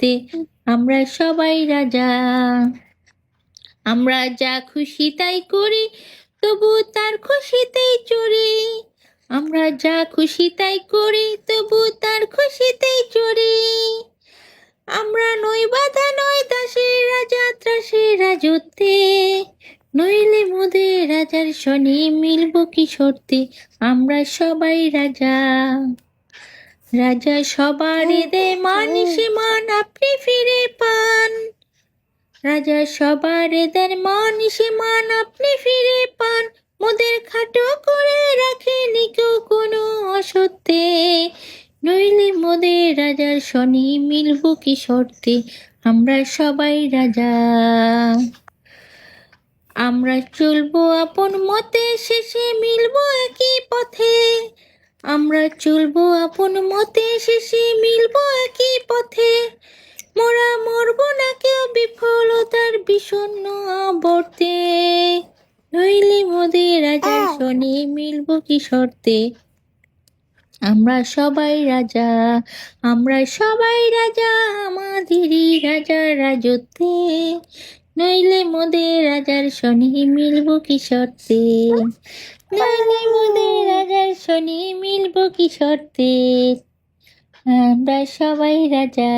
শর্তে আমরা সবাই রাজা। আমরা যা খুশি তাই করি, তবু তার খুশিতেই চড়ি। আমরা যা খুশি তাই করি, তবু তার খুশিতেই চড়ি। আমরা নই বাধা নই দাসের রাজা, ত্রাসের রাজত্বে, নইলে মোদের রাজার শনি মিলব কি শর্তে আমরা সবাই রাজা। রাজা সবার দেয় মান সীমান আপনি ফিরে পান। রাজা সবার দেন মান সীমান আপনি ফিরে পান। মোদের খাটো করে রাখেনি কেউ কোনো অসত্যে, নইলে মোদের রাজার শনি মিলব কি শর্তে আমরা সবাই রাজা। আমরা চলবো আপন মতে, শেষে মিলবো একই পথে। আমরা চলবো আপন মতে, শেষে মিলবো একই পথে। মোরা মরবো না কেউ বিফলতার বিষণ্ণ আবর্তে, নইলে মোদের রাজার শনি মিলব কি শর্তে আমরা সবাই রাজা। আমরা সবাই রাজা আমাদেরই রাজার রাজত্বে, নইলে মোদের রাজার শনি মিলব কি শর্তে। নইলে মোদের রাজার শনি মিলব কি শর্তে আমরা সবাই রাজা।